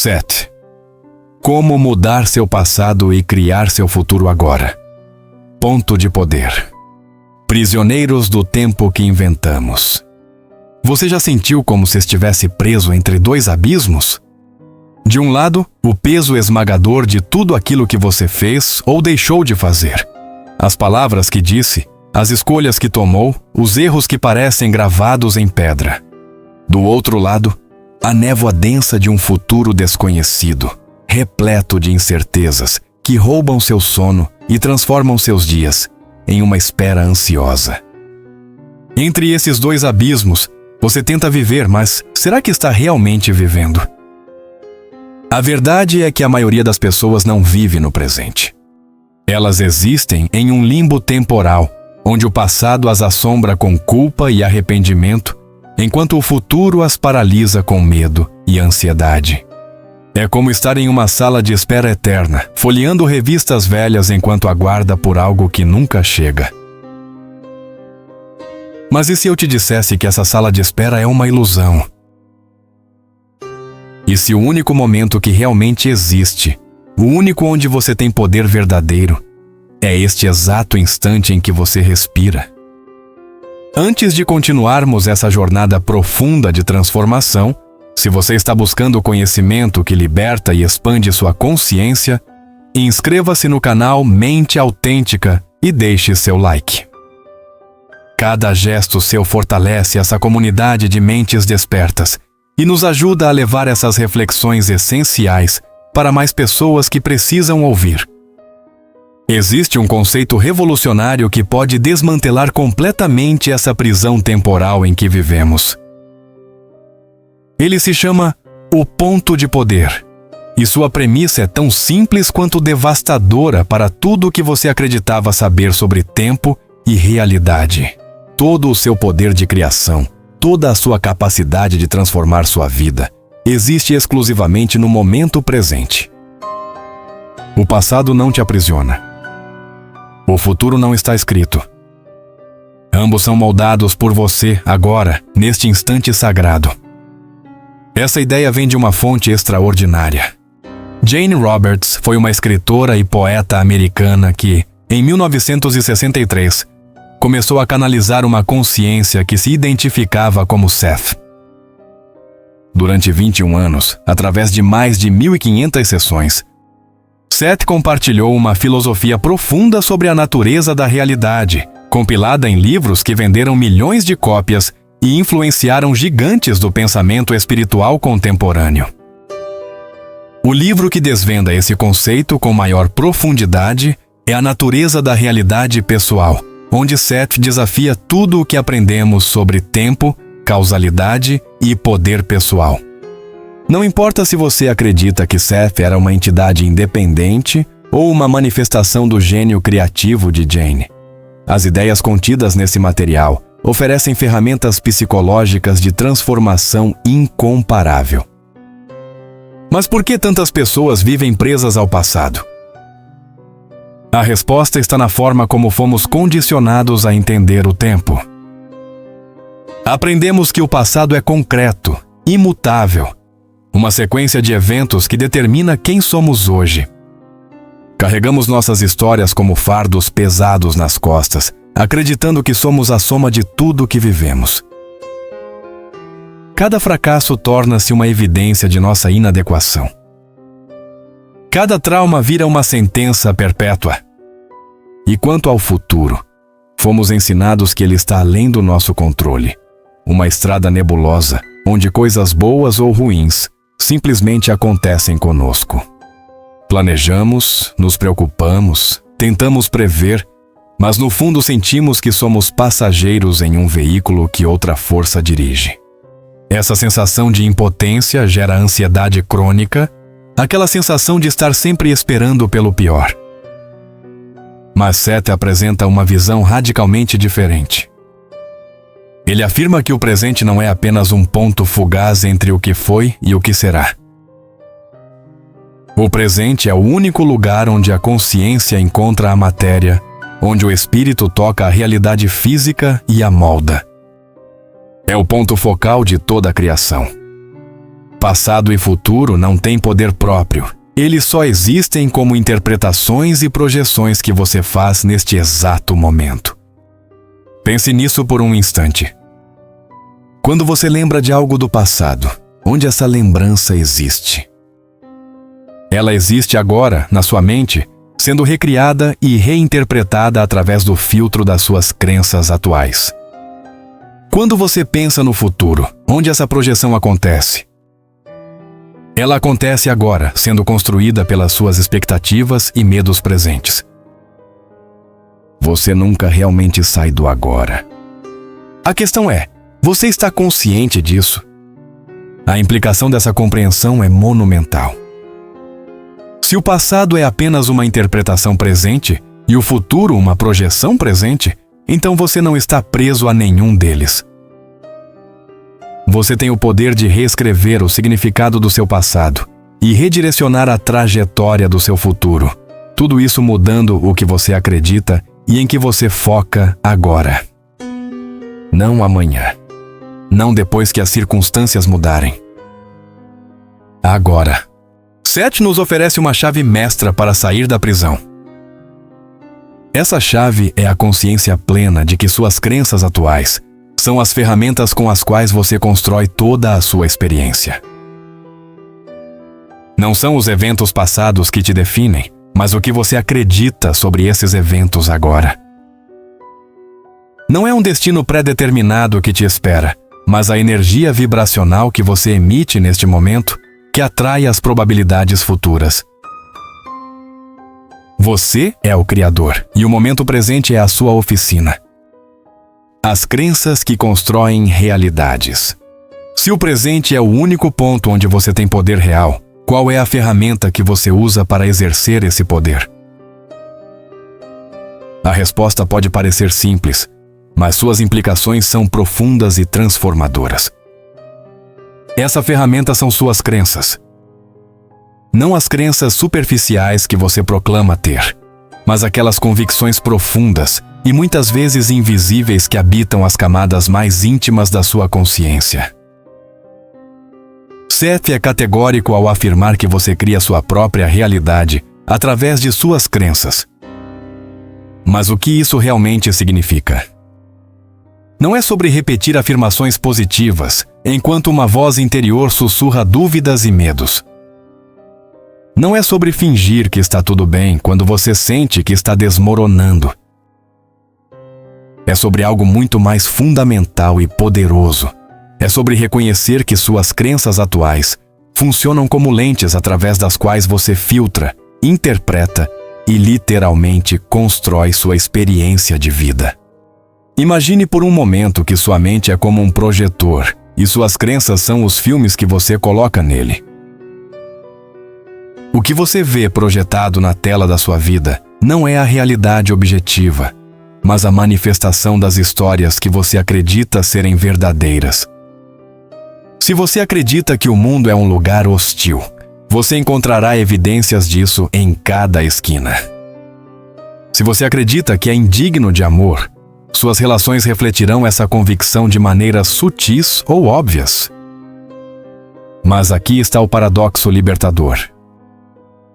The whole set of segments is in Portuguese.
7. Como mudar seu passado e criar seu futuro agora. Ponto de poder. Prisioneiros do tempo que inventamos. Você já sentiu como se estivesse preso entre dois abismos? De um lado, o peso esmagador de tudo aquilo que você fez ou deixou de fazer. As palavras que disse, as escolhas que tomou, os erros que parecem gravados em pedra. Do outro lado, a névoa densa de um futuro desconhecido, repleto de incertezas que roubam seu sono e transformam seus dias em uma espera ansiosa. Entre esses dois abismos, você tenta viver, mas será que está realmente vivendo? A verdade é que a maioria das pessoas não vive no presente. Elas existem em um limbo temporal, onde o passado as assombra com culpa e arrependimento, enquanto o futuro as paralisa com medo e ansiedade. É como estar em uma sala de espera eterna, folheando revistas velhas enquanto aguarda por algo que nunca chega. Mas e se eu te dissesse que essa sala de espera é uma ilusão? E se o único momento que realmente existe, o único onde você tem poder verdadeiro, é este exato instante em que você respira? Antes de continuarmos essa jornada profunda de transformação, se você está buscando conhecimento que liberta e expande sua consciência, inscreva-se no canal Mente Autêntica e deixe seu like. Cada gesto seu fortalece essa comunidade de mentes despertas e nos ajuda a levar essas reflexões essenciais para mais pessoas que precisam ouvir. Existe um conceito revolucionário que pode desmantelar completamente essa prisão temporal em que vivemos. Ele se chama o ponto de poder, e sua premissa é tão simples quanto devastadora para tudo o que você acreditava saber sobre tempo e realidade. Todo o seu poder de criação, toda a sua capacidade de transformar sua vida, existe exclusivamente no momento presente. O passado não te aprisiona. O futuro não está escrito. Ambos são moldados por você agora, neste instante sagrado. Essa ideia vem de uma fonte extraordinária. Jane Roberts foi uma escritora e poeta americana que, em 1963, começou a canalizar uma consciência que se identificava como Seth. Durante 21 anos, através de mais de 1.500 sessões, Seth compartilhou uma filosofia profunda sobre a natureza da realidade, compilada em livros que venderam milhões de cópias e influenciaram gigantes do pensamento espiritual contemporâneo. O livro que desvenda esse conceito com maior profundidade é A Natureza da Realidade Pessoal, onde Seth desafia tudo o que aprendemos sobre tempo, causalidade e poder pessoal. Não importa se você acredita que Seth era uma entidade independente ou uma manifestação do gênio criativo de Jane. As ideias contidas nesse material oferecem ferramentas psicológicas de transformação incomparável. Mas por que tantas pessoas vivem presas ao passado? A resposta está na forma como fomos condicionados a entender o tempo. Aprendemos que o passado é concreto, imutável, uma sequência de eventos que determina quem somos hoje. Carregamos nossas histórias como fardos pesados nas costas, acreditando que somos a soma de tudo o que vivemos. Cada fracasso torna-se uma evidência de nossa inadequação. Cada trauma vira uma sentença perpétua. E quanto ao futuro, fomos ensinados que ele está além do nosso controle. Uma estrada nebulosa, onde coisas boas ou ruins simplesmente acontecem conosco. Planejamos, nos preocupamos, tentamos prever, mas no fundo sentimos que somos passageiros em um veículo que outra força dirige. Essa sensação de impotência gera ansiedade crônica, aquela sensação de estar sempre esperando pelo pior. Mas Seth apresenta uma visão radicalmente diferente. Ele afirma que o presente não é apenas um ponto fugaz entre o que foi e o que será. O presente é o único lugar onde a consciência encontra a matéria, onde o espírito toca a realidade física e a molda. É o ponto focal de toda a criação. Passado e futuro não têm poder próprio. Eles só existem como interpretações e projeções que você faz neste exato momento. Pense nisso por um instante. Quando você lembra de algo do passado, onde essa lembrança existe? Ela existe agora, na sua mente, sendo recriada e reinterpretada através do filtro das suas crenças atuais. Quando você pensa no futuro, onde essa projeção acontece? Ela acontece agora, sendo construída pelas suas expectativas e medos presentes. Você nunca realmente sai do agora. A questão é, você está consciente disso? A implicação dessa compreensão é monumental. Se o passado é apenas uma interpretação presente e o futuro uma projeção presente, então você não está preso a nenhum deles. Você tem o poder de reescrever o significado do seu passado e redirecionar a trajetória do seu futuro. Tudo isso mudando o que você acredita e em que você foca agora. Não amanhã. Não depois que as circunstâncias mudarem. Agora. Seth nos oferece uma chave mestra para sair da prisão. Essa chave é a consciência plena de que suas crenças atuais são as ferramentas com as quais você constrói toda a sua experiência. Não são os eventos passados que te definem, mas o que você acredita sobre esses eventos agora. Não é um destino pré-determinado que te espera, mas a energia vibracional que você emite neste momento que atrai as probabilidades futuras. Você é o Criador e o momento presente é a sua oficina. As crenças que constroem realidades. Se o presente é o único ponto onde você tem poder real, qual é a ferramenta que você usa para exercer esse poder? A resposta pode parecer simples, mas suas implicações são profundas e transformadoras. Essa ferramenta são suas crenças. Não as crenças superficiais que você proclama ter, mas aquelas convicções profundas e muitas vezes invisíveis que habitam as camadas mais íntimas da sua consciência. Seth é categórico ao afirmar que você cria sua própria realidade através de suas crenças. Mas o que isso realmente significa? Não é sobre repetir afirmações positivas, enquanto uma voz interior sussurra dúvidas e medos. Não é sobre fingir que está tudo bem quando você sente que está desmoronando. É sobre algo muito mais fundamental e poderoso. É sobre reconhecer que suas crenças atuais funcionam como lentes através das quais você filtra, interpreta e literalmente constrói sua experiência de vida. Imagine por um momento que sua mente é como um projetor e suas crenças são os filmes que você coloca nele. O que você vê projetado na tela da sua vida não é a realidade objetiva, mas a manifestação das histórias que você acredita serem verdadeiras. Se você acredita que o mundo é um lugar hostil, você encontrará evidências disso em cada esquina. Se você acredita que é indigno de amor, suas relações refletirão essa convicção de maneiras sutis ou óbvias. Mas aqui está o paradoxo libertador.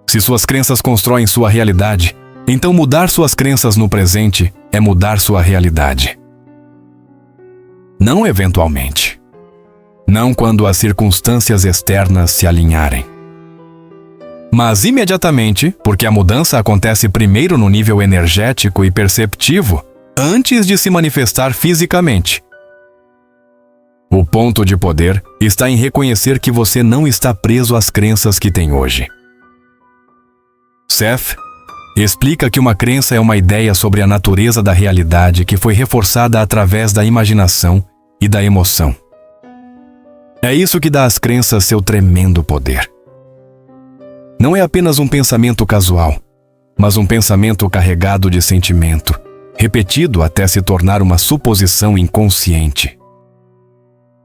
Se suas crenças constroem sua realidade, então mudar suas crenças no presente é mudar sua realidade. Não eventualmente. Não quando as circunstâncias externas se alinharem. Mas imediatamente, porque a mudança acontece primeiro no nível energético e perceptivo, antes de se manifestar fisicamente. O ponto de poder está em reconhecer que você não está preso às crenças que tem hoje. Seth explica que uma crença é uma ideia sobre a natureza da realidade que foi reforçada através da imaginação e da emoção. É isso que dá às crenças seu tremendo poder. Não é apenas um pensamento casual, mas um pensamento carregado de sentimento, repetido até se tornar uma suposição inconsciente.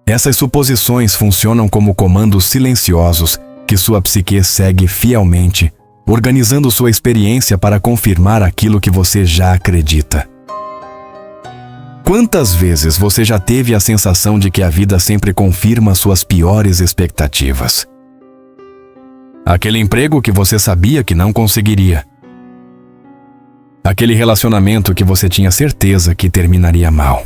Essas suposições funcionam como comandos silenciosos que sua psique segue fielmente, organizando sua experiência para confirmar aquilo que você já acredita. Quantas vezes você já teve a sensação de que a vida sempre confirma suas piores expectativas? Aquele emprego que você sabia que não conseguiria. Aquele relacionamento que você tinha certeza que terminaria mal.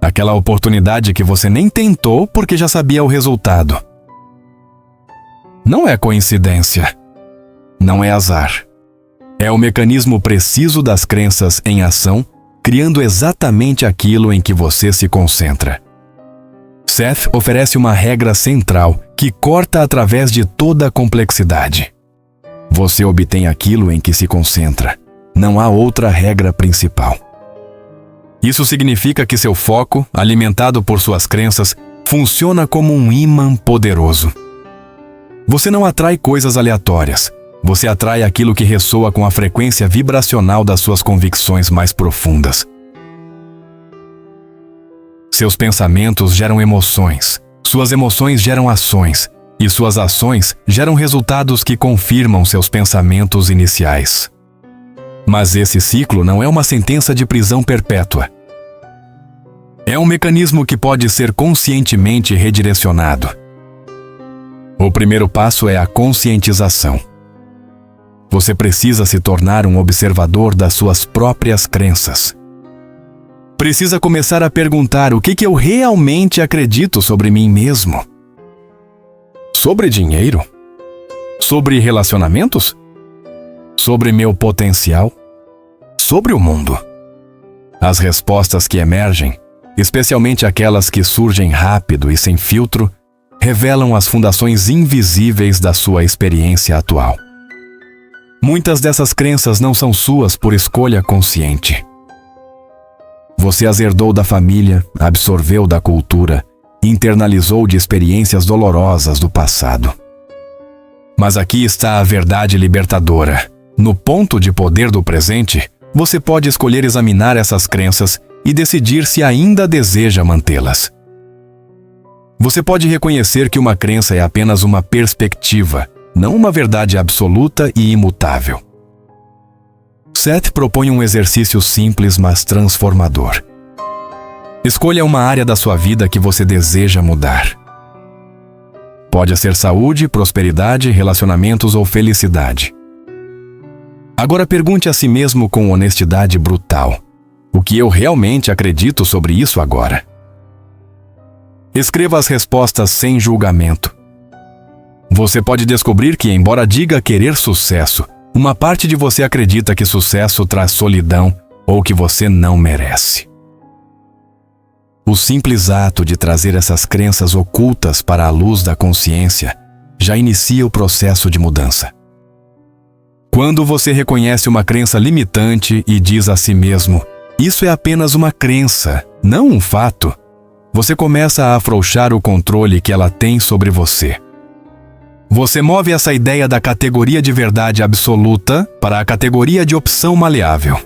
Aquela oportunidade que você nem tentou porque já sabia o resultado. Não é coincidência. Não é azar. É o mecanismo preciso das crenças em ação, criando exatamente aquilo em que você se concentra. Seth oferece uma regra central que corta através de toda a complexidade. Você obtém aquilo em que se concentra. Não há outra regra principal. Isso significa que seu foco, alimentado por suas crenças, funciona como um ímã poderoso. Você não atrai coisas aleatórias. Você atrai aquilo que ressoa com a frequência vibracional das suas convicções mais profundas. Seus pensamentos geram emoções, suas emoções geram ações, e suas ações geram resultados que confirmam seus pensamentos iniciais. Mas esse ciclo não é uma sentença de prisão perpétua. É um mecanismo que pode ser conscientemente redirecionado. O primeiro passo é a conscientização. Você precisa se tornar um observador das suas próprias crenças. Precisa começar a perguntar o que eu realmente acredito sobre mim mesmo. Sobre dinheiro? Sobre relacionamentos? Sobre meu potencial? Sobre o mundo? As respostas que emergem, especialmente aquelas que surgem rápido e sem filtro, revelam as fundações invisíveis da sua experiência atual. Muitas dessas crenças não são suas por escolha consciente. Você as herdou da família, absorveu da cultura, internalizou de experiências dolorosas do passado. Mas aqui está a verdade libertadora. No ponto de poder do presente, você pode escolher examinar essas crenças e decidir se ainda deseja mantê-las. Você pode reconhecer que uma crença é apenas uma perspectiva, não uma verdade absoluta e imutável. Seth propõe um exercício simples, mas transformador. Escolha uma área da sua vida que você deseja mudar. Pode ser saúde, prosperidade, relacionamentos ou felicidade. Agora pergunte a si mesmo com honestidade brutal: o que eu realmente acredito sobre isso agora? Escreva as respostas sem julgamento. Você pode descobrir que, embora diga querer sucesso, uma parte de você acredita que sucesso traz solidão ou que você não merece. O simples ato de trazer essas crenças ocultas para a luz da consciência já inicia o processo de mudança. Quando você reconhece uma crença limitante e diz a si mesmo: isso é apenas uma crença, não um fato, você começa a afrouxar o controle que ela tem sobre você. Você move essa ideia da categoria de verdade absoluta para a categoria de opção maleável.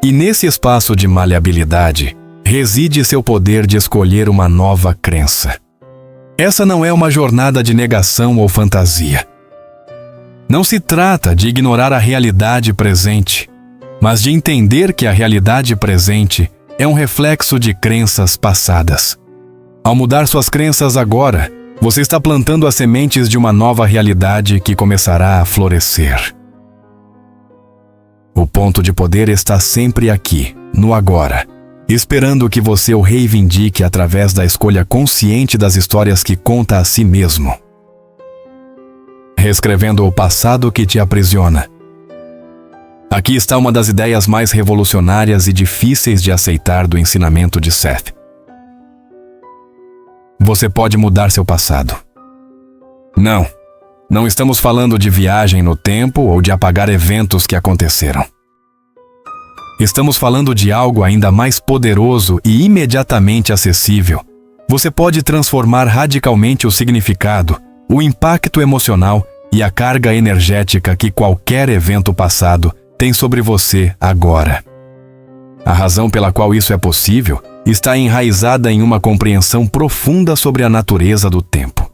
E nesse espaço de maleabilidade, reside seu poder de escolher uma nova crença. Essa não é uma jornada de negação ou fantasia. Não se trata de ignorar a realidade presente, mas de entender que a realidade presente é um reflexo de crenças passadas. Ao mudar suas crenças agora, você está plantando as sementes de uma nova realidade que começará a florescer. O ponto de poder está sempre aqui, no agora, esperando que você o reivindique através da escolha consciente das histórias que conta a si mesmo. Reescrevendo o passado que te aprisiona. Aqui está uma das ideias mais revolucionárias e difíceis de aceitar do ensinamento de Seth. Você pode mudar seu passado. Não estamos falando de viagem no tempo ou de apagar eventos que aconteceram. Estamos falando de algo ainda mais poderoso e imediatamente acessível. Você pode transformar radicalmente o significado, o impacto emocional e a carga energética que qualquer evento passado tem sobre você agora. A razão pela qual isso é possível está enraizada em uma compreensão profunda sobre a natureza do tempo.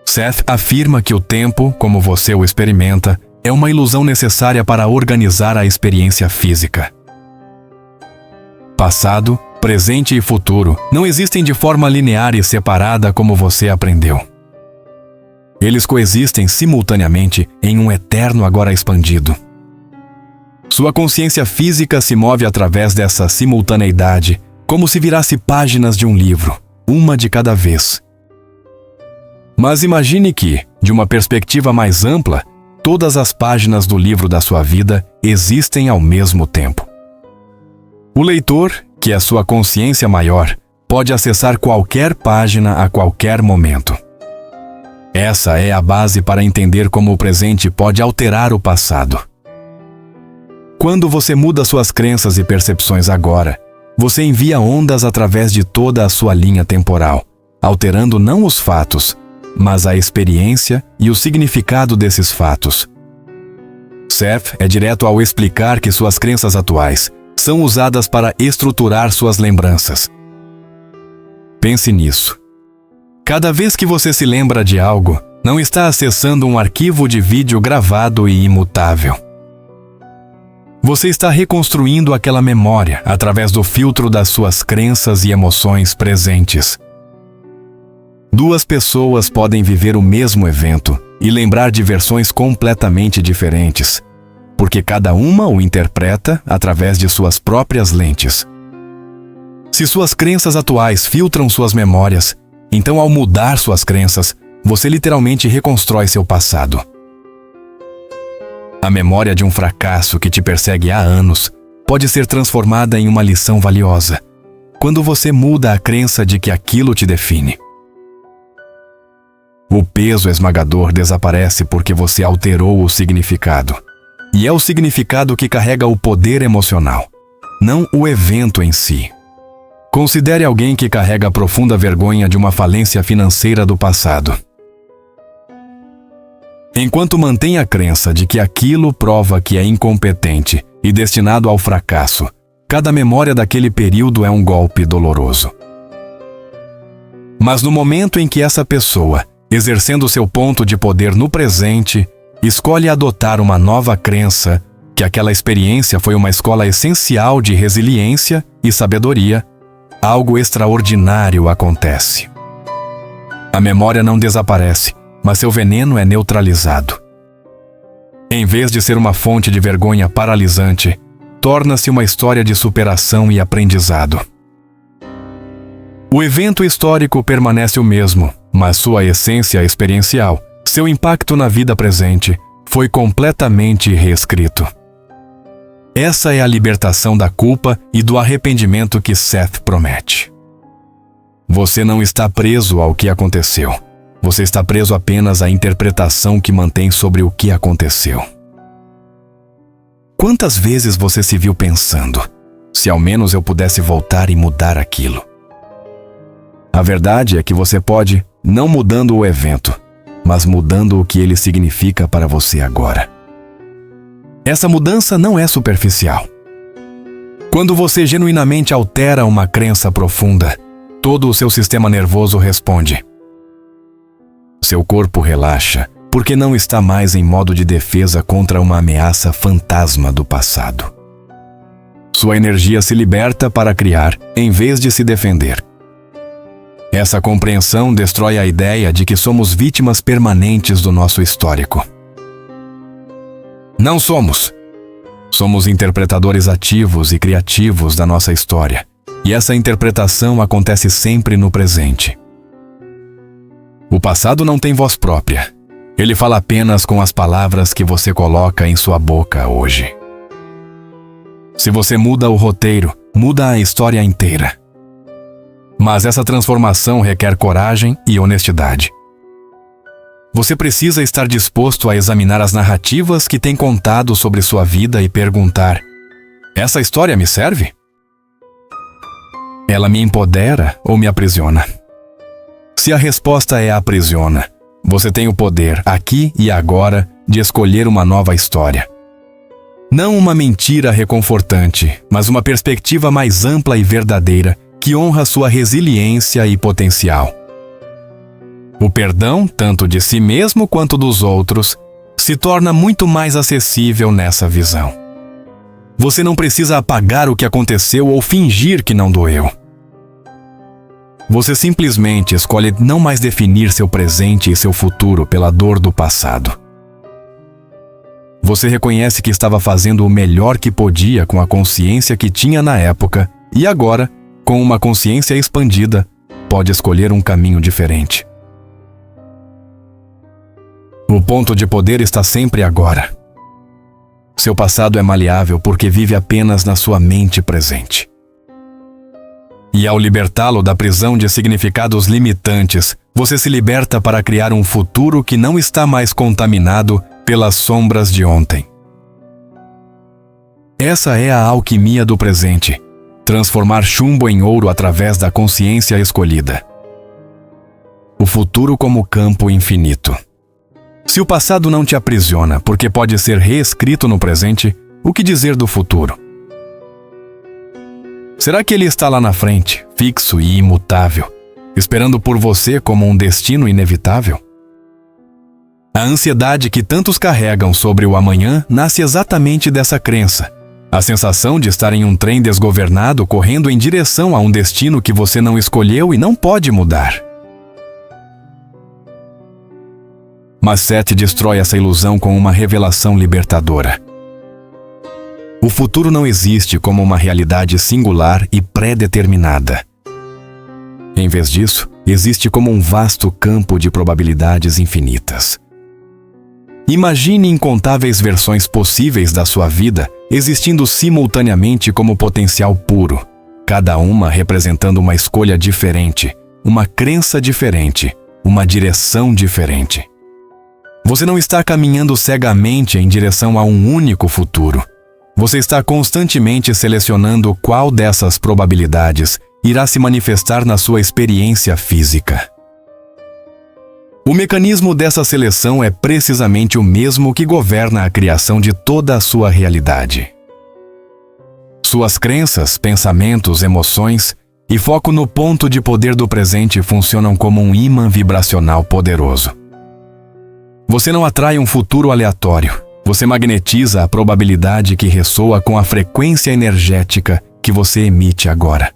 Seth afirma que o tempo, como você o experimenta, é uma ilusão necessária para organizar a experiência física. Passado, presente e futuro não existem de forma linear e separada como você aprendeu. Eles coexistem simultaneamente em um eterno agora expandido. Sua consciência física se move através dessa simultaneidade, como se virasse páginas de um livro, uma de cada vez. Mas imagine que, de uma perspectiva mais ampla, todas as páginas do livro da sua vida existem ao mesmo tempo. O leitor, que é sua consciência maior, pode acessar qualquer página a qualquer momento. Essa é a base para entender como o presente pode alterar o passado. Quando você muda suas crenças e percepções agora, você envia ondas através de toda a sua linha temporal, alterando não os fatos, mas a experiência e o significado desses fatos. Seth é direto ao explicar que suas crenças atuais são usadas para estruturar suas lembranças. Pense nisso. Cada vez que você se lembra de algo, não está acessando um arquivo de vídeo gravado e imutável. Você está reconstruindo aquela memória através do filtro das suas crenças e emoções presentes. Duas pessoas podem viver o mesmo evento e lembrar de versões completamente diferentes, porque cada uma o interpreta através de suas próprias lentes. Se suas crenças atuais filtram suas memórias, então ao mudar suas crenças, você literalmente reconstrói seu passado. A memória de um fracasso que te persegue há anos pode ser transformada em uma lição valiosa, quando você muda a crença de que aquilo te define. O peso esmagador desaparece porque você alterou o significado. E é o significado que carrega o poder emocional, não o evento em si. Considere alguém que carrega a profunda vergonha de uma falência financeira do passado. Enquanto mantém a crença de que aquilo prova que é incompetente e destinado ao fracasso, cada memória daquele período é um golpe doloroso. Mas no momento em que essa pessoa, exercendo seu ponto de poder no presente, escolhe adotar uma nova crença, que aquela experiência foi uma escola essencial de resiliência e sabedoria, algo extraordinário acontece. A memória não desaparece, mas seu veneno é neutralizado. Em vez de ser uma fonte de vergonha paralisante, torna-se uma história de superação e aprendizado. O evento histórico permanece o mesmo, mas sua essência experiencial, seu impacto na vida presente, foi completamente reescrito. Essa é a libertação da culpa e do arrependimento que Seth promete. Você não está preso ao que aconteceu. Você está preso apenas à interpretação que mantém sobre o que aconteceu. Quantas vezes você se viu pensando, se ao menos eu pudesse voltar e mudar aquilo? A verdade é que você pode, não mudando o evento, mas mudando o que ele significa para você agora. Essa mudança não é superficial. Quando você genuinamente altera uma crença profunda, todo o seu sistema nervoso responde. Seu corpo relaxa, porque não está mais em modo de defesa contra uma ameaça fantasma do passado. Sua energia se liberta para criar, em vez de se defender. Essa compreensão destrói a ideia de que somos vítimas permanentes do nosso histórico. Não somos. Somos interpretadores ativos e criativos da nossa história, e essa interpretação acontece sempre no presente. O passado não tem voz própria. Ele fala apenas com as palavras que você coloca em sua boca hoje. Se você muda o roteiro, muda a história inteira. Mas essa transformação requer coragem e honestidade. Você precisa estar disposto a examinar as narrativas que tem contado sobre sua vida e perguntar: essa história me serve? Ela me empodera ou me aprisiona? Se a resposta é aprisiona, você tem o poder, aqui e agora, de escolher uma nova história. Não uma mentira reconfortante, mas uma perspectiva mais ampla e verdadeira que honra sua resiliência e potencial. O perdão, tanto de si mesmo quanto dos outros, se torna muito mais acessível nessa visão. Você não precisa apagar o que aconteceu ou fingir que não doeu. Você simplesmente escolhe não mais definir seu presente e seu futuro pela dor do passado. Você reconhece que estava fazendo o melhor que podia com a consciência que tinha na época e agora, com uma consciência expandida, pode escolher um caminho diferente. O ponto de poder está sempre agora. Seu passado é maleável porque vive apenas na sua mente presente. E ao libertá-lo da prisão de significados limitantes, você se liberta para criar um futuro que não está mais contaminado pelas sombras de ontem. Essa é a alquimia do presente, transformar chumbo em ouro através da consciência escolhida. O futuro como campo infinito. Se o passado não te aprisiona porque pode ser reescrito no presente, o que dizer do futuro? Será que ele está lá na frente, fixo e imutável, esperando por você como um destino inevitável? A ansiedade que tantos carregam sobre o amanhã nasce exatamente dessa crença. A sensação de estar em um trem desgovernado correndo em direção a um destino que você não escolheu e não pode mudar. Mas Seth destrói essa ilusão com uma revelação libertadora. O futuro não existe como uma realidade singular e pré-determinada. Em vez disso, existe como um vasto campo de probabilidades infinitas. Imagine incontáveis versões possíveis da sua vida existindo simultaneamente como potencial puro, cada uma representando uma escolha diferente, uma crença diferente, uma direção diferente. Você não está caminhando cegamente em direção a um único futuro. Você está constantemente selecionando qual dessas probabilidades irá se manifestar na sua experiência física. O mecanismo dessa seleção é precisamente o mesmo que governa a criação de toda a sua realidade. Suas crenças, pensamentos, emoções e foco no ponto de poder do presente funcionam como um ímã vibracional poderoso. Você não atrai um futuro aleatório. Você magnetiza a probabilidade que ressoa com a frequência energética que você emite agora.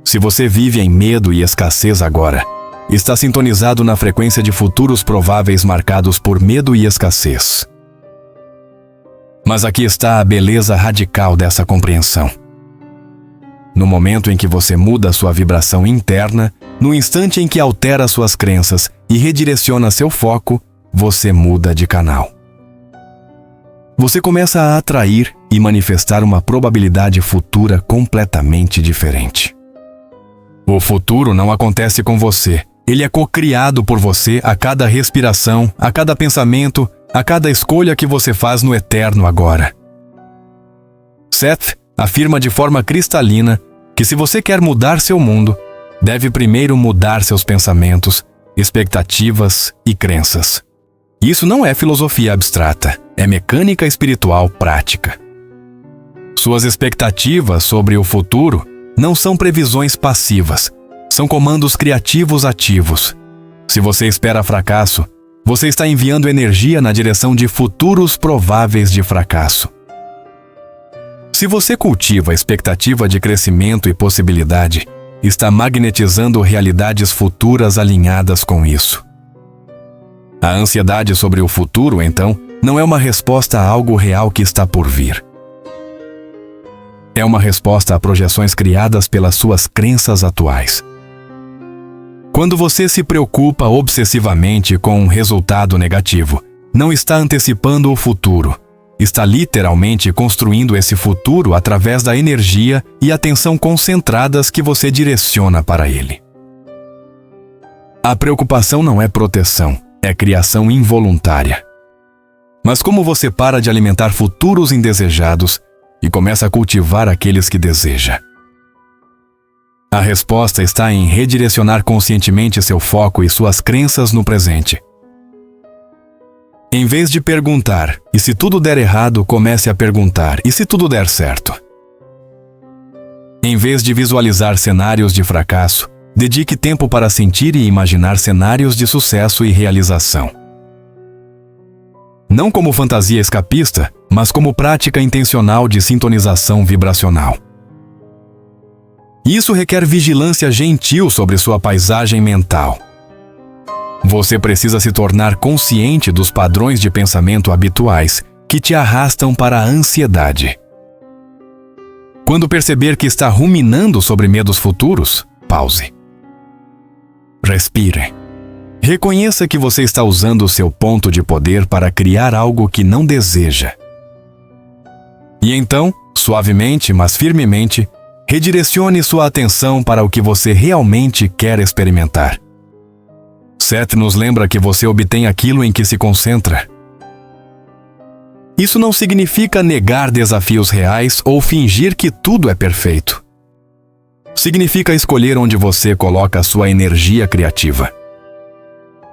Se você vive em medo e escassez agora, está sintonizado na frequência de futuros prováveis marcados por medo e escassez. Mas aqui está a beleza radical dessa compreensão. No momento em que você muda sua vibração interna, no instante em que altera suas crenças e redireciona seu foco, você muda de canal. Você começa a atrair e manifestar uma probabilidade futura completamente diferente. O futuro não acontece com você. Ele é co-criado por você a cada respiração, a cada pensamento, a cada escolha que você faz no eterno agora. Seth afirma de forma cristalina que se você quer mudar seu mundo, deve primeiro mudar seus pensamentos, expectativas e crenças. Isso não é filosofia abstrata, é mecânica espiritual prática. Suas expectativas sobre o futuro não são previsões passivas, são comandos criativos ativos. Se você espera fracasso, você está enviando energia na direção de futuros prováveis de fracasso. Se você cultiva a expectativa de crescimento e possibilidade, está magnetizando realidades futuras alinhadas com isso. A ansiedade sobre o futuro, então, não é uma resposta a algo real que está por vir. É uma resposta a projeções criadas pelas suas crenças atuais. Quando você se preocupa obsessivamente com um resultado negativo, não está antecipando o futuro. Está literalmente construindo esse futuro através da energia e atenção concentradas que você direciona para ele. A preocupação não é proteção, é criação involuntária. Mas como você para de alimentar futuros indesejados e começa a cultivar aqueles que deseja? A resposta está em redirecionar conscientemente seu foco e suas crenças no presente. Em vez de perguntar, e se tudo der errado, comece a perguntar, e se tudo der certo? Em vez de visualizar cenários de fracasso, dedique tempo para sentir e imaginar cenários de sucesso e realização. não como fantasia escapista, mas como prática intencional de sintonização vibracional. Isso requer vigilância gentil sobre sua paisagem mental. Você precisa se tornar consciente dos padrões de pensamento habituais que te arrastam para a ansiedade. Quando perceber que está ruminando sobre medos futuros, pause. Respire. Reconheça que você está usando o seu ponto de poder para criar algo que não deseja. E então, suavemente, mas firmemente, redirecione sua atenção para o que você realmente quer experimentar. Seth nos lembra que você obtém aquilo em que se concentra. Isso não significa negar desafios reais ou fingir que tudo é perfeito. Significa escolher onde você coloca a sua energia criativa.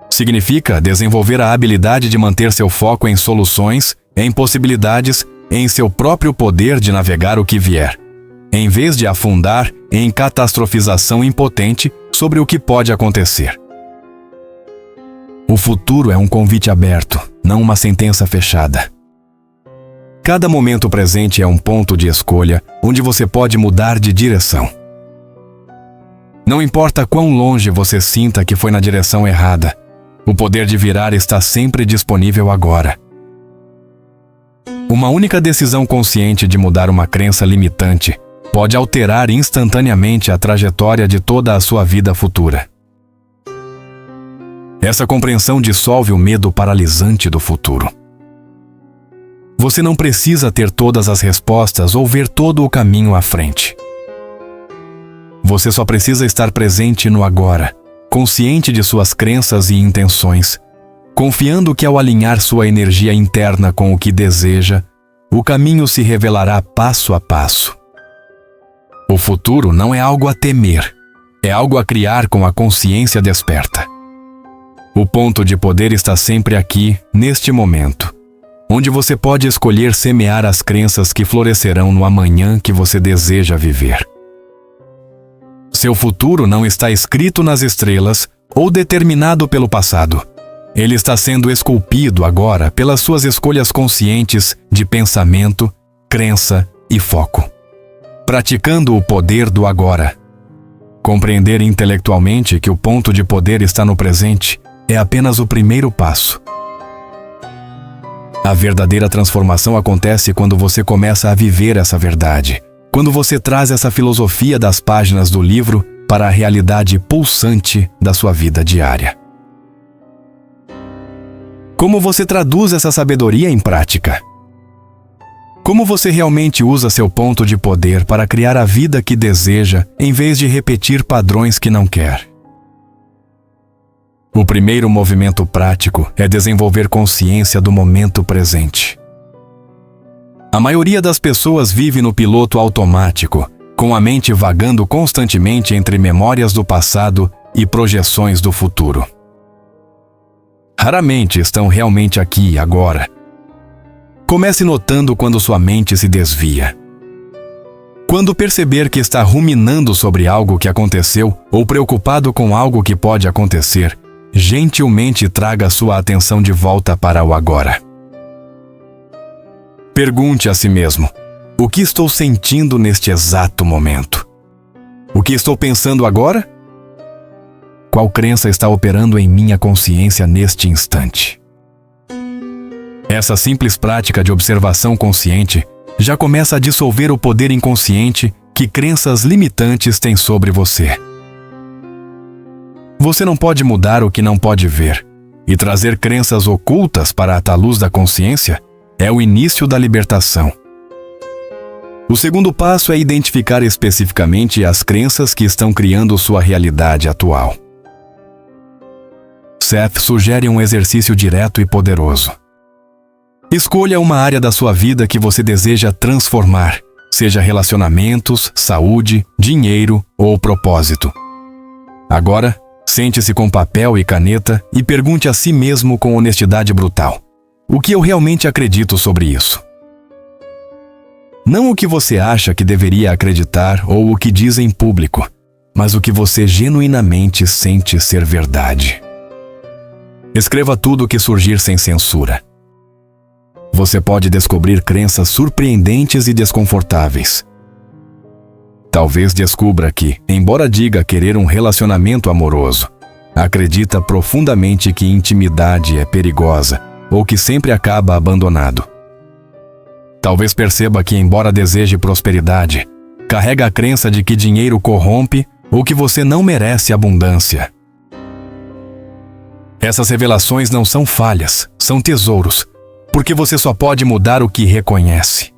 Significa desenvolver a habilidade de manter seu foco em soluções, em possibilidades, em seu próprio poder de navegar o que vier, em vez de afundar em catastrofização impotente sobre o que pode acontecer. O futuro é um convite aberto, não uma sentença fechada. Cada momento presente é um ponto de escolha onde você pode mudar de direção. Não importa quão longe você sinta que foi na direção errada, o poder de virar está sempre disponível agora. Uma única decisão consciente de mudar uma crença limitante pode alterar instantaneamente a trajetória de toda a sua vida futura. Essa compreensão dissolve o medo paralisante do futuro. Você não precisa ter todas as respostas ou ver todo o caminho à frente. Você só precisa estar presente no agora, consciente de suas crenças e intenções, confiando que ao alinhar sua energia interna com o que deseja, o caminho se revelará passo a passo. O futuro não é algo a temer, é algo a criar com a consciência desperta. O ponto de poder está sempre aqui, neste momento, onde você pode escolher semear as crenças que florescerão no amanhã que você deseja viver. Seu futuro não está escrito nas estrelas ou determinado pelo passado. Ele está sendo esculpido agora pelas suas escolhas conscientes de pensamento, crença e foco. Praticando o poder do agora. Compreender intelectualmente que o ponto de poder está no presente é apenas o primeiro passo. A verdadeira transformação acontece quando você começa a viver essa verdade. Quando você traz essa filosofia das páginas do livro para a realidade pulsante da sua vida diária. Como você traduz essa sabedoria em prática? Como você realmente usa seu ponto de poder para criar a vida que deseja, em vez de repetir padrões que não quer? O primeiro movimento prático é desenvolver consciência do momento presente. A maioria das pessoas vive no piloto automático, com a mente vagando constantemente entre memórias do passado e projeções do futuro. Raramente estão realmente aqui e agora. Comece notando quando sua mente se desvia. Quando perceber que está ruminando sobre algo que aconteceu ou preocupado com algo que pode acontecer, gentilmente traga sua atenção de volta para o agora. Pergunte a si mesmo: o que estou sentindo neste exato momento? O que estou pensando agora? Qual crença está operando em minha consciência neste instante? Essa simples prática de observação consciente já começa a dissolver o poder inconsciente que crenças limitantes têm sobre você. Você não pode mudar o que não pode ver, e trazer crenças ocultas para a luz da consciência é o início da libertação. O segundo passo é identificar especificamente as crenças que estão criando sua realidade atual. Seth sugere um exercício direto e poderoso. Escolha uma área da sua vida que você deseja transformar, seja relacionamentos, saúde, dinheiro ou propósito. Agora, sente-se com papel e caneta e pergunte a si mesmo com honestidade brutal: o que eu realmente acredito sobre isso? Não o que você acha que deveria acreditar ou o que diz em público, mas o que você genuinamente sente ser verdade. Escreva tudo o que surgir sem censura. você pode descobrir crenças surpreendentes e desconfortáveis. Talvez descubra que, embora diga querer um relacionamento amoroso, acredita profundamente que intimidade é perigosa ou que sempre acaba abandonado. Talvez perceba que, embora deseje prosperidade, carrega a crença de que dinheiro corrompe ou que você não merece abundância. Essas revelações não são falhas, são tesouros, porque você só pode mudar o que reconhece.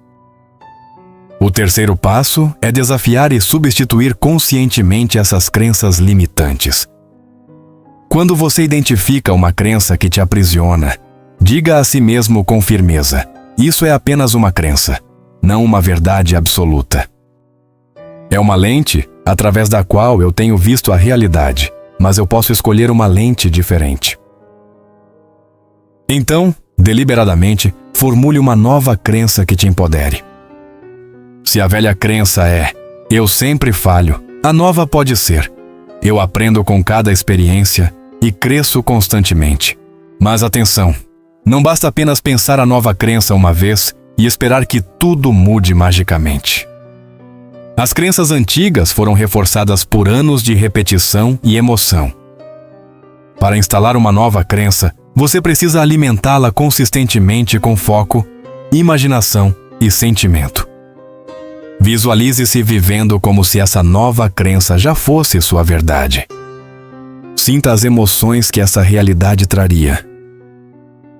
O terceiro passo é desafiar e substituir conscientemente essas crenças limitantes. Quando você identifica uma crença que te aprisiona, diga a si mesmo com firmeza: isso é apenas uma crença, não uma verdade absoluta. É uma lente através da qual eu tenho visto a realidade, mas eu posso escolher uma lente diferente. Então, deliberadamente, formule uma nova crença que te empodere. Se a velha crença é "eu sempre falho", a nova pode ser "eu aprendo com cada experiência e cresço constantemente". Mas atenção, não basta apenas pensar a nova crença uma vez e esperar que tudo mude magicamente. As crenças antigas foram reforçadas por anos de repetição e emoção. Para instalar uma nova crença, você precisa alimentá-la consistentemente com foco, imaginação e sentimento. Visualize-se vivendo como se essa nova crença já fosse sua verdade. Sinta as emoções que essa realidade traria.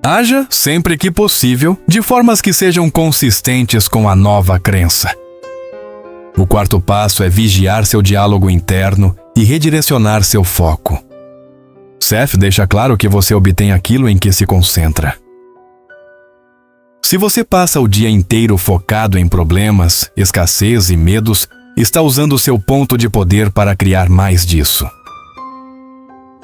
Haja, sempre que possível, de formas que sejam consistentes com a nova crença. O quarto passo é vigiar seu diálogo interno e redirecionar seu foco. Seth deixa claro que você obtém aquilo em que se concentra. Se você passa o dia inteiro focado em problemas, escassez e medos, está usando seu ponto de poder para criar mais disso.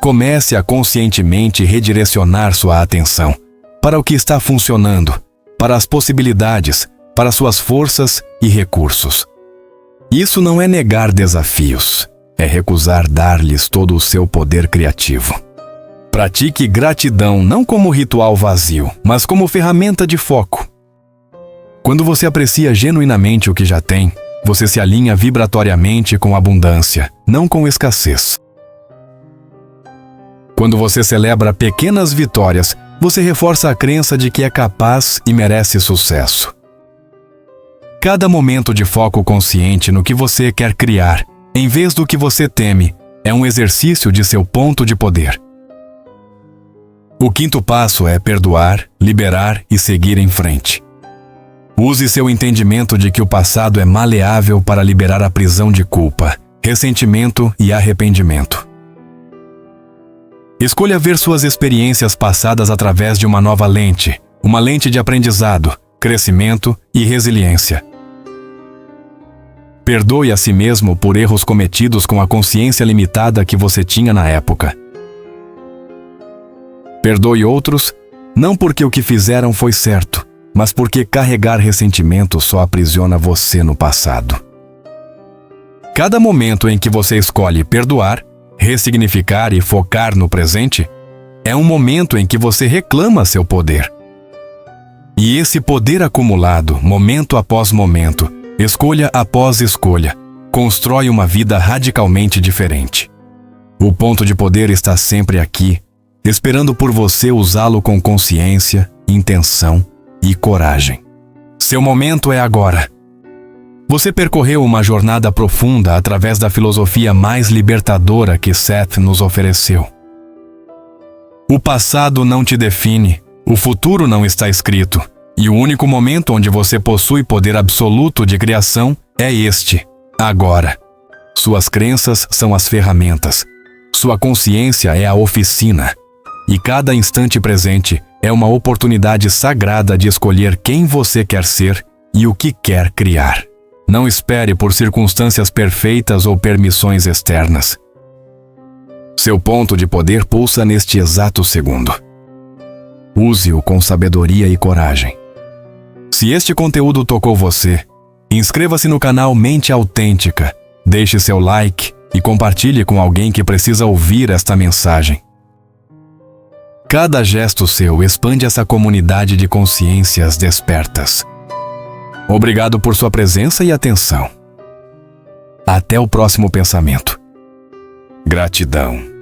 Comece a conscientemente redirecionar sua atenção para o que está funcionando, para as possibilidades, para suas forças e recursos. Isso não é negar desafios, é recusar dar-lhes todo o seu poder criativo. Pratique gratidão não como ritual vazio, mas como ferramenta de foco. Quando você aprecia genuinamente o que já tem, você se alinha vibratoriamente com abundância, não com escassez. Quando você celebra pequenas vitórias, você reforça a crença de que é capaz e merece sucesso. Cada momento de foco consciente no que você quer criar, em vez do que você teme, é um exercício de seu ponto de poder. O quinto passo é perdoar, liberar e seguir em frente. Use seu entendimento de que o passado é maleável para liberar a prisão de culpa, ressentimento e arrependimento. Escolha ver suas experiências passadas através de uma nova lente, uma lente de aprendizado, crescimento e resiliência. Perdoe a si mesmo por erros cometidos com a consciência limitada que você tinha na época. Perdoe outros, não porque o que fizeram foi certo, mas porque carregar ressentimento só aprisiona você no passado. Cada momento em que você escolhe perdoar, ressignificar e focar no presente, é um momento em que você reclama seu poder. E esse poder acumulado, momento após momento, escolha após escolha, constrói uma vida radicalmente diferente. O ponto de poder está sempre aqui, esperando por você usá-lo com consciência, intenção e coragem. Seu momento é agora. Você percorreu uma jornada profunda através da filosofia mais libertadora que Seth nos ofereceu. O passado não te define, o futuro não está escrito, e o único momento onde você possui poder absoluto de criação é este, agora. Suas crenças são as ferramentas, sua consciência é a oficina, e cada instante presente é uma oportunidade sagrada de escolher quem você quer ser e o que quer criar. Não espere por circunstâncias perfeitas ou permissões externas. Seu ponto de poder pulsa neste exato segundo. Use-o com sabedoria e coragem. Se este conteúdo tocou você, inscreva-se no canal Mente Autêntica, deixe seu like e compartilhe com alguém que precisa ouvir esta mensagem. Cada gesto seu expande essa comunidade de consciências despertas. Obrigado por sua presença e atenção. Até o próximo pensamento. Gratidão.